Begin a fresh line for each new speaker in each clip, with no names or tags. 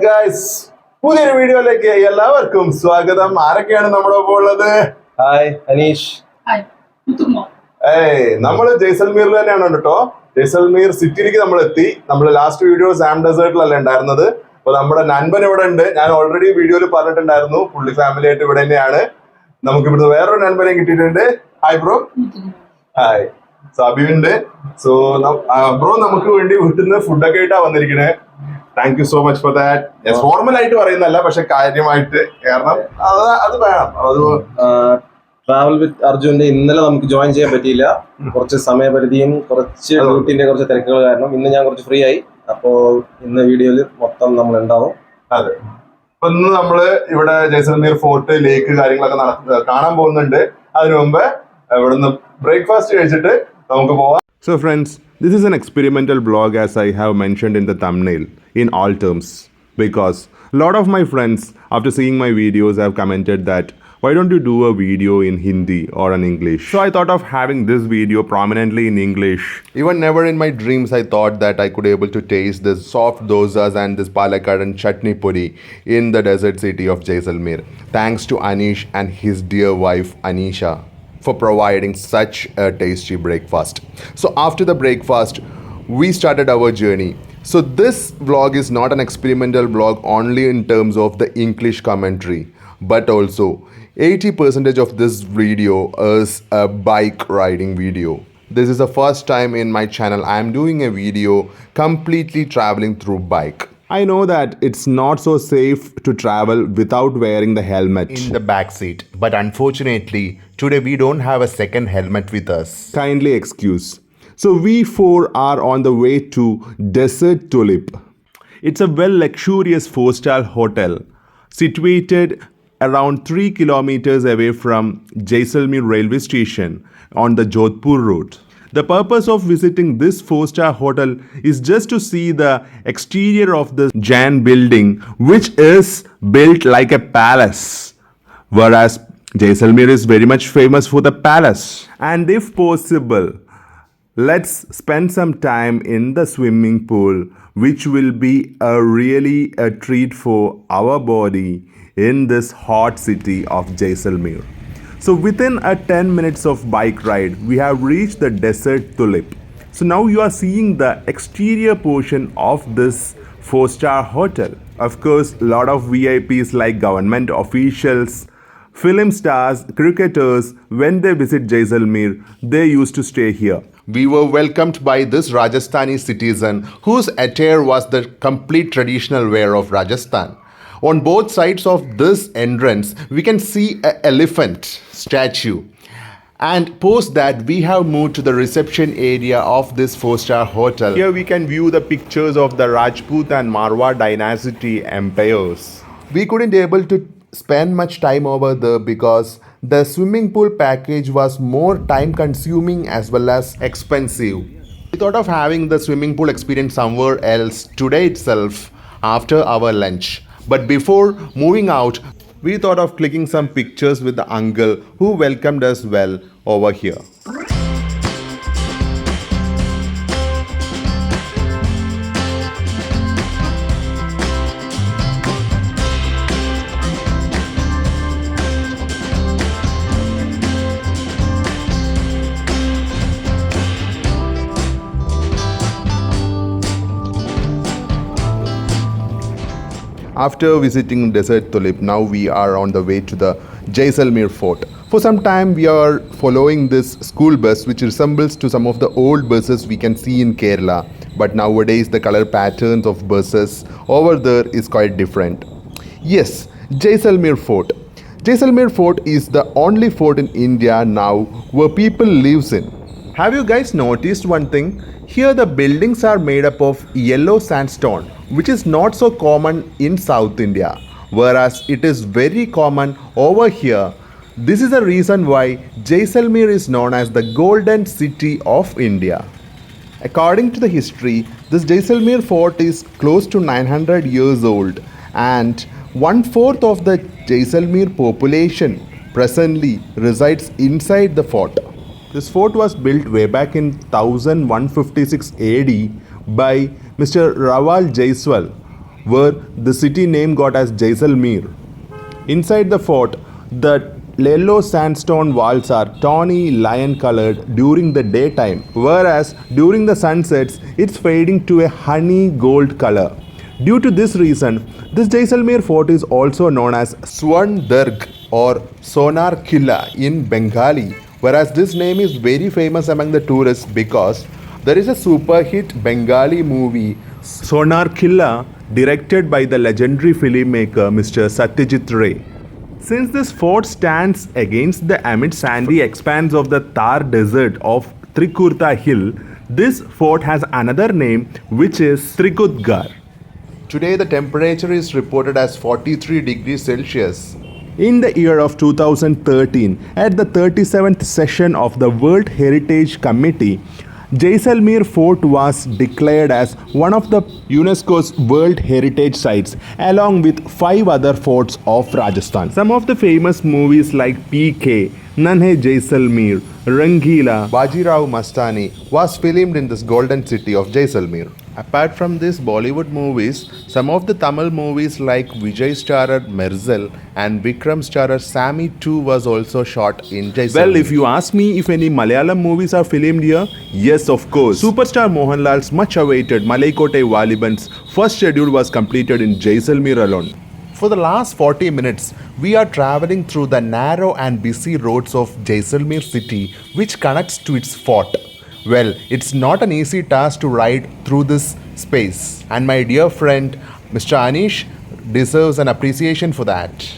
Guys, പുതിയൊരു വീഡിയോയിലേക്ക് എല്ലാവർക്കും സ്വാഗതം. ആരൊക്കെയാണ് നമ്മുടെ ഒപ്പം ഉള്ളത്?
ഹായ് അനീഷ്.
നമ്മള് ജയ്സൽമീറിൽ തന്നെയാണ് കേട്ടോ. ജയ്സൽമീർ സിറ്റിയിലേക്ക് നമ്മൾ എത്തി. നമ്മൾ ലാസ്റ്റ് വീഡിയോ സാം ഡെസേർട്ടിലല്ലേ ഉണ്ടായിരുന്നത്. അപ്പൊ നമ്മുടെ നൻപൻ ഇവിടെ ഉണ്ട്. ഞാൻ ഓൾറെഡി വീഡിയോയിൽ പറഞ്ഞിട്ടുണ്ടായിരുന്നു, പുള്ളി ഫാമിലി ആയിട്ട് ഇവിടെ തന്നെയാണ്. നമുക്ക് ഇവിടുന്ന് വേറൊരു നൻപനെ കിട്ടിയിട്ടുണ്ട്. Hi bro. ഹായ്. അഭിയുണ്ട്. സോ ബ്രോ നമുക്ക് വേണ്ടി വീട്ടിൽ നിന്ന് ഫുഡൊക്കെ ആയിട്ടാ വന്നിരിക്കണേ. Thank you so much for that. Formal ആയിട്ട് പറയുന്നല്ല, പക്ഷെ കാര്യമായിട്ട്, കാരണം അത് വേണം. അത്
ട്രാവൽ വിത്ത് അർജുന്റെ ഇന്നലെ നമുക്ക് ജോയിൻ ചെയ്യാൻ പറ്റിയില്ല. കുറച്ച് സമയപരിധിയും കുറച്ച് ഡ്യൂട്ടിന്റെ കുറച്ച് തിരക്കുകൾ കാരണം ഇന്ന് ഞാൻ കുറച്ച് ഫ്രീ ആയി. അപ്പോ ഇന്ന് വീഡിയോയിൽ മൊത്തം നമ്മൾ ഉണ്ടാവും.
അതെ, അപ്പൊ ഇന്ന് നമ്മള് ഇവിടെ ജയ്സൽമീർ ഫോർട്ട്, ലേക്ക് കാര്യങ്ങളൊക്കെ കാണാൻ പോകുന്നുണ്ട്. അതിനു മുമ്പ് ഇവിടുന്ന് ബ്രേക്ക്ഫാസ്റ്റ് കഴിച്ചിട്ട് നമുക്ക് പോവാം. So friends, this is an experimental blog, as I have mentioned in the thumbnail, in all terms, because a lot of my friends after seeing my videos have commented that why don't you do a video in Hindi or in English? So I thought of having this video prominently in English. Even never in my dreams I thought that I could able to taste this soft dosas and this palakkad and chutney puri in the desert city of Jaisalmer. Thanks to Anish and his dear wife Anisha for providing such a tasty breakfast. So after the breakfast, we started our journey. So this vlog is not an experimental vlog only in terms of the English commentary, but also 80% of this video is a bike riding video. This is the first time in my channel I am doing a video completely traveling through bike. I know that it's not so safe to travel without wearing the helmet in the back seat, but unfortunately today we don't have a second helmet with us. Kindly excuse. So we four are on the way to Desert Tulip. It's a well luxurious 4-star hotel situated around 3 kilometers away from Jaisalmer railway station on the Jodhpur route. The purpose of visiting this 4-star hotel is just to see the exterior of the giant building, which is built like a palace, whereas Jaisalmer is very much famous for the palace. And if possible, let's spend some time in the swimming pool, which will be really a treat for our body in this hot city of Jaisalmer. So within a 10 minutes of bike ride, we have reached the Desert Tulip. So now you are seeing the exterior portion of this 4-star hotel. Of course, a lot of VIPs like government officials, film stars, cricketers, when they visit Jaisalmer, they used to stay here. We were welcomed by this Rajasthani citizen whose attire was the complete traditional wear of Rajasthan. On both sides of this entrance, we can see an elephant statue. And post that, we have moved to the reception area of this 4-star hotel. Here we can view the pictures of the Rajput and Marwar dynasty empires. We couldn't able to spend much time over there because the swimming pool package was more time consuming as well as expensive. We thought of having the swimming pool experience somewhere else today itself after our lunch. But before moving out, we thought of clicking some pictures with the uncle who welcomed us well over here. After visiting Desert Tulip, now we are on the way to the Jaisalmer fort. For some time we are following this school bus which resembles to some of the old buses we can see in Kerala, but nowadays the color patterns of buses over there is quite different. Yes, Jaisalmer fort. Jaisalmer fort is the only fort in India now where people lives in. Have you guys noticed one thing? Here the buildings are made up of yellow sandstone, which is not so common in South India, whereas it is very common over here. This is the reason why Jaisalmer is known as the Golden City of India. According to the history, this Jaisalmer fort is close to 900 years old, and 1/4 of the Jaisalmer population presently resides inside the fort. This fort was built way back in 1156 AD by Mr. Rawal Jaiswal, where the city name got as Jaisalmer. Inside the fort, the yellow sandstone walls are tawny lion colored during the daytime, whereas during the sunsets it's fading to a honey gold color. Due to this reason, this Jaisalmer fort is also known as Swan Durg or Sonar Killa in Bengali, whereas this name is very famous among the tourists because there is a super hit Bengali movie Sonar Killa directed by the legendary filmmaker Mr. Satyajit Ray. Since this fort stands against the amid sandy expanse of the Thar desert of Trikurta Hill, this fort has another name which is Trikutgar. Today the temperature is reported as 43 degrees Celsius. In the year of 2013, at the 37th session of the World Heritage Committee, Jaisalmer Fort was declared as one of the UNESCO's World Heritage Sites along with 5 other forts of Rajasthan. Some of the famous movies like PK, Nanhe Jaisalmer, Rangila, Bajirao Mastani was filmed in this golden city of Jaisalmer. Apart from these Bollywood movies, some of the Tamil movies like Vijay starrer Merzel and Vikram starrer Sammy 2 was also shot in Jaisalmer. Well, if you ask me if any Malayalam movies are filmed here, yes, of course. Superstar Mohanlal's much awaited Malaikote Valiban's first schedule was completed in Jaisalmer alone. For the last 40 minutes, we are traveling through the narrow and busy roads of Jaisalmer city which connects to its fort. Well, it's not an easy task to ride through this space, and my dear friend Mr. Aneesh deserves an appreciation for that.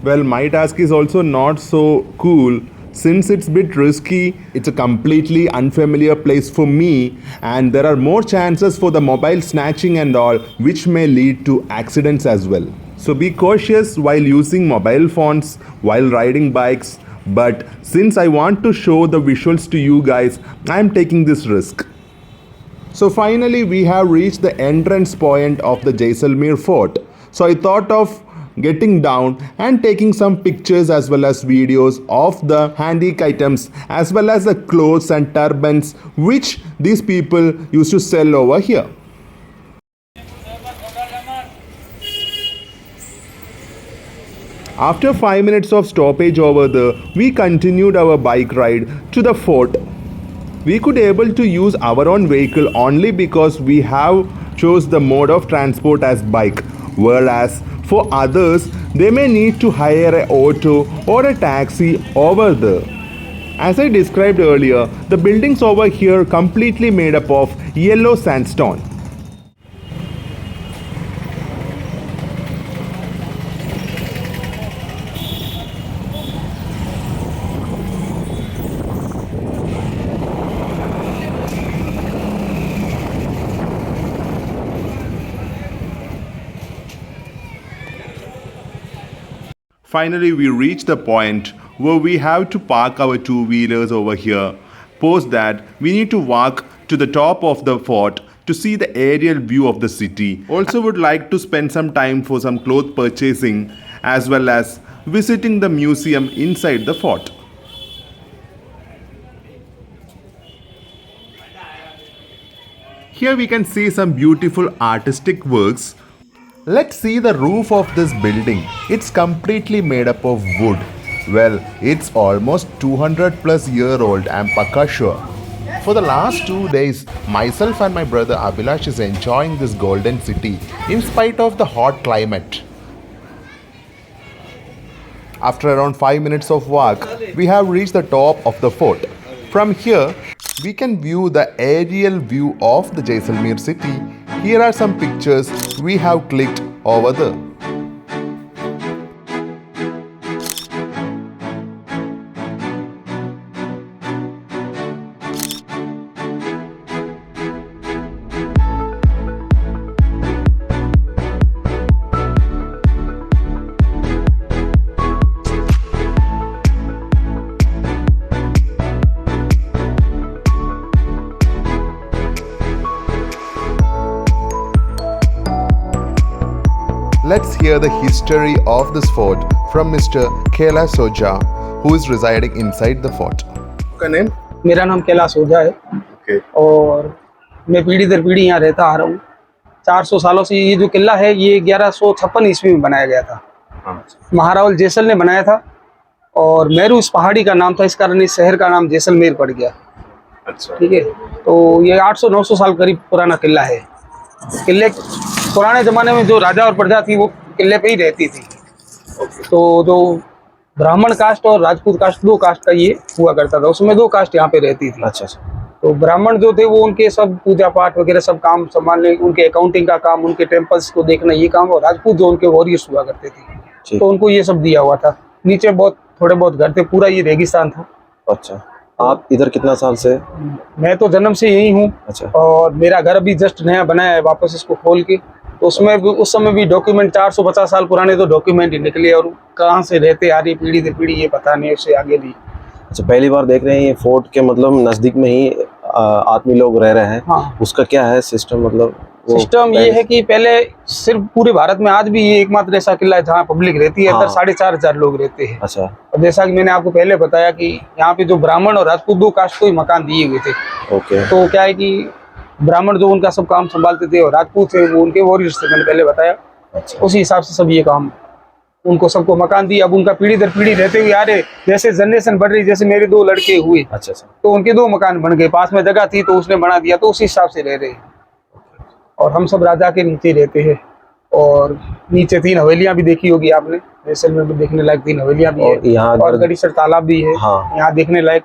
Well, my task is also not so cool since it's a bit risky. It's a completely unfamiliar place for me, and there are more chances for the mobile snatching and all, which may lead to accidents as well. So be cautious while using mobile phones while riding bikes. But since I want to show the visuals to you guys, I am taking this risk. So finally we have reached the entrance point of the Jaisalmer fort. So I thought of getting down and taking some pictures as well as videos of the handy items as well as the clothes and turbans which these people used to sell over here. After 5 minutes of stoppage over there, we continued our bike ride to the fort. We could able to use our own vehicle only because we have chose the mode of transport as bike, whereas for others they may need to hire an auto or a taxi over there. As I described earlier, the buildings over here completely made up of yellow sandstone. Finally, we reach the point where we have to park our two-wheelers over here. Post that, we need to walk to the top of the fort to see the aerial view of the city. Also would like to spend some time for some cloth purchasing as well as visiting the museum inside the fort. Here we can see some beautiful artistic works. Let's see the roof of this building. It's completely made up of wood. Well, it's almost 200 plus year old, I'm pakka sure. For the last 2 days, myself and my brother Abhilash is enjoying this golden city in spite of the hot climate. After around 5 minutes of walk, we have reached the top of the fort. From here, we can view the aerial view of the Jaisalmer city. Here are some pictures we have clicked over there. Let's hear the history of this fort from Mr. Kela Soja, who is residing inside the fort. What name?
मेरा नाम कैलाश ओझा है
Okay.
और मैं पीढ़ी दर पीढ़ी यहाँ रहता आ रहा हूँ। 400 सालों से ये जो किला है ये 1156 ईस्वी में बनाया गया था। महारावल जैसल ने बनाया था और मेरू इस पहाड़ी का नाम था, इस कारण इस शहर का नाम जैसलमेर पड़ गया।
अच्छा,
ठीक है, तो ये 800-900 साल करीब पुराना किला है। किले पुराने जमाने में जो राजा और प्रजा थी वो किले पे ही रहती थी। तो जो ब्राह्मण कास्ट और राजपूत कास्ट, 2 कास्ट का ये हुआ करता था। उसमें 2 कास्ट यहाँ पे रहती थी।
अच्छा।
तो ब्राह्मण जो थे वो उनके सब पूजा पाठ वगैरह सब काम संभालने, उनके अकाउंटिंग का काम, उनके टेम्पल्स को देखना, ये काम। और राजपूत जो उनके वॉरियर्स हुआ करते थे तो उनको ये सब दिया हुआ था। नीचे थोड़े बहुत घर थे, पूरा ये रेगिस्तान था।
अच्छा, आप इधर कितना साल से?
मैं तो जन्म से यही हूँ।
अच्छा।
और मेरा घर अभी जस्ट नया बनाया है वापस इसको खोल के। तो उसमें भी उस समय भी डॉक्यूमेंट 450 साल पुराने तो डॉक्यूमेंट ही निकले, और कहाँ से रहते आ रही पीढ़ी दर पीढ़ी ये पता नहीं, उससे आगे भी।
अच्छा, पहली बार देख रहे हैं ये फोर्ट के मतलब नजदीक में ही आदमी लोग रह रहे हैं।
हाँ।
उसका क्या है सिस्टम? मतलब
सिस्टम ये है कि पहले सिर्फ पूरे भारत में आज भी ये एकमात्र ऐसा किला है जहाँ पब्लिक रहती है। अंदर 4,500 लोग रहते हैं।
अच्छा।
और जैसा कि मैंने आपको पहले बताया कि यहाँ पे जो ब्राह्मण और राजपूत 2 कास्ट को ही मकान दिए हुए थे।
ओके।
तो क्या है कि ब्राह्मण जो उनका सब काम संभालते थे और राजपूत थे वो उनके वॉरियर्स थे, मैंने पहले बताया।
अच्छा।
उसी हिसाब से सब ये काम उनको सबको मकान दिया। अब उनका पीढ़ी दर पीढ़ी रहते हुए आ रहे, जैसे जनरेशन बढ़ रही, जैसे मेरे 2 लड़के हुए।
अच्छा।
तो उनके 2 मकान बन गए, पास में जगह थी तो उसने बना दिया, तो उस हिसाब से रह रहे हैं। और हम सब राजा के नीचे रहते हैं। और नीचे 3 हवेलियां भी देखी होगी आपने, जैसलमेर में देखने लायक 3 हवेलियां भी है।
यहाँ
और गड़ीसर तालाब भी है।
हाँ।
यहाँ देखने लायक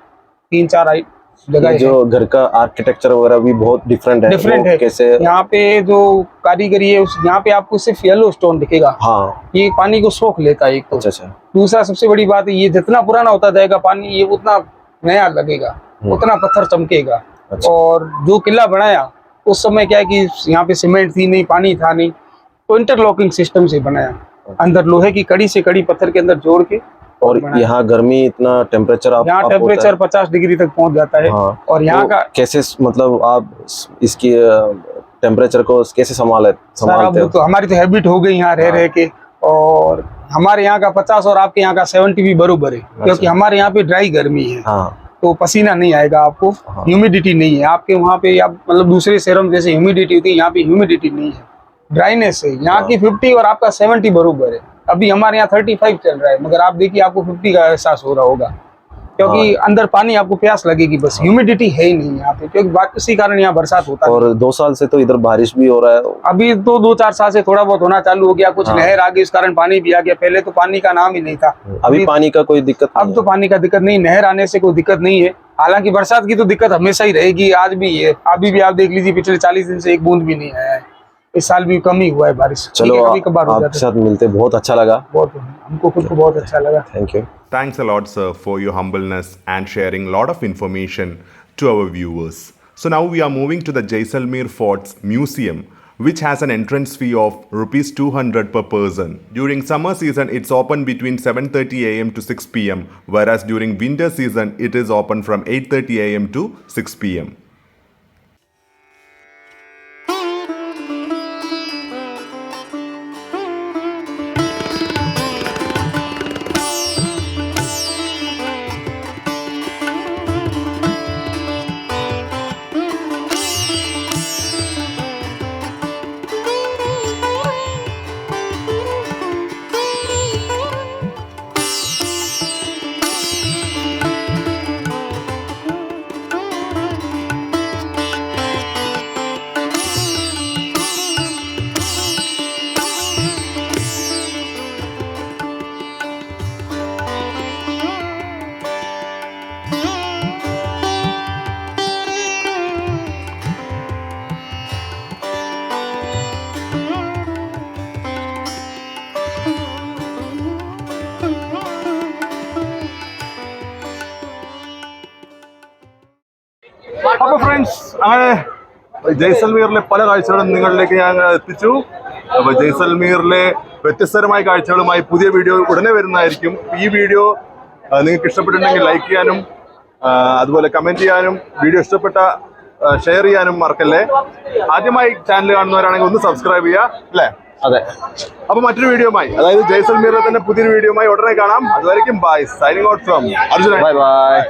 3-4 जगह
जो घर का आर्किटेक्चर वगैरह भी बहुत डिफरेंट है। कैसे
यहाँ पे जो कारीगरी है यहाँ पे आपको सिर्फ येलो स्टोन दिखेगा।
हाँ।
ये पानी को सोख लेता है एक तो।
अच्छा।
दूसरा सबसे बड़ी बात है, ये जितना पुराना होता जाएगा पानी, ये उतना नया लगेगा, उतना पत्थर चमकेगा।
अच्छा।
और जो किला बनाया उस समय क्या है कि यहाँ पे सीमेंट थी नहीं, पानी था नहीं, तो इंटरलॉकिंग सिस्टम से बनाया। अंदर लोहे की कड़ी से कड़ी पत्थर के अंदर जोड़ के।
और यहाँ गर्मी इतना टेम्परेचर
यहाँ टेम्परेचर 50 डिग्री तक पहुंच जाता है।
हाँ।
और यहाँ का
कैसे मतलब आप इसकी टेम्परेचर को कैसे संभालते हो?
तो हमारी तो हैबिट हो गई यहाँ रह के। और हमारे यहाँ का 50 और आपके यहाँ का 70 भी बरोबर है। क्योंकि हमारे यहाँ पे ड्राई गर्मी है। तो पसीना नहीं आएगा आपको। ह्यूमिडिटी नहीं है आपके वहाँ पे, आप मतलब दूसरे शहरों में जैसे ह्यूमिडिटी होती है, यहाँ पे ह्यूमिडिटी नहीं है, ड्राइनेस है। यहाँ की 50 और आपका 70 बरोबर है। अभी हमारे यहाँ 35 चल रहा है, मगर आप देखिए आपको 50 का एहसास हो रहा होगा, क्योंकि अंदर पानी आपको प्यास लगेगी, बस ह्यूमिडिटी है ही नहीं यहाँ पे, क्योंकि इसी कारण यहाँ बरसात होता है।
और 2 साल से तो इधर बारिश भी हो रहा है।
अभी तो 2-4 साल से थोड़ा बहुत होना चालू हो गया। कुछ नहर आ गई, इस कारण पानी भी आ गया। पहले तो पानी का नाम ही नहीं था।
अभी पानी का कोई दिक्कत नहीं?
अब तो पानी का दिक्कत नहीं, नहर आने से कोई दिक्कत नहीं है। हालांकि बरसात की तो दिक्कत हमेशा ही रहेगी, आज भी है। अभी भी आप देख लीजिए पिछले 40 दिन से 1 बूंद भी नहीं आया है। इस साल भी कम ही हुआ है बारिश।
चलो आपके साथ मिलते बहुत अच्छा लगा।
बहुत, हमको खुद को बहुत अच्छा लगा।
Thank you.
Thanks a lot, sir, for your humbleness and sharing a lot of information to our viewers. So now we are moving to the Jaisalmer Fort's museum, which has an entrance fee of rupees 200 per person. During summer season, it's open between 7:30 a.m. to 6 p.m., whereas during winter season, it is open from 8:30 a.m. to 6 p.m. അപ്പോൾ friends, അങ്ങനെ ജയ്സൽമീറിലെ പല കാഴ്ചകളും നിങ്ങളിലേക്ക് ഞാൻ എത്തിച്ചു. അപ്പോൾ ജയ്സൽമീറിലെ വ്യത്യസ്തരമായ കാഴ്ചകളുമായി പുതിയ video ഉടനെ വരുന്നതായിരിക്കും. ഈ വീഡിയോ നിങ്ങൾക്ക് ഇഷ്ടപ്പെട്ടിട്ടുണ്ടെങ്കിൽ ലൈക്ക് ചെയ്യാനും അതുപോലെ കമൻറ്റ് ചെയ്യാനും, വീഡിയോ ഇഷ്ടപ്പെട്ട ഷെയർ ചെയ്യാനും മറക്കല്ലേ. ആദ്യമായി ചാനൽ കാണുന്നവരാണെങ്കിൽ ഒന്ന് സബ്സ്ക്രൈബ് ചെയ്യുക, അല്ലേ?
അതെ.
അപ്പോൾ മറ്റൊരു വീഡിയോയുമായി, അതായത് ജയ്സൽമീറിലെ തന്നെ പുതിയൊരു വീഡിയോയുമായി ഉടനെ കാണാം. അതുവരെയും bye. Signing out from Arjun.
Bye by.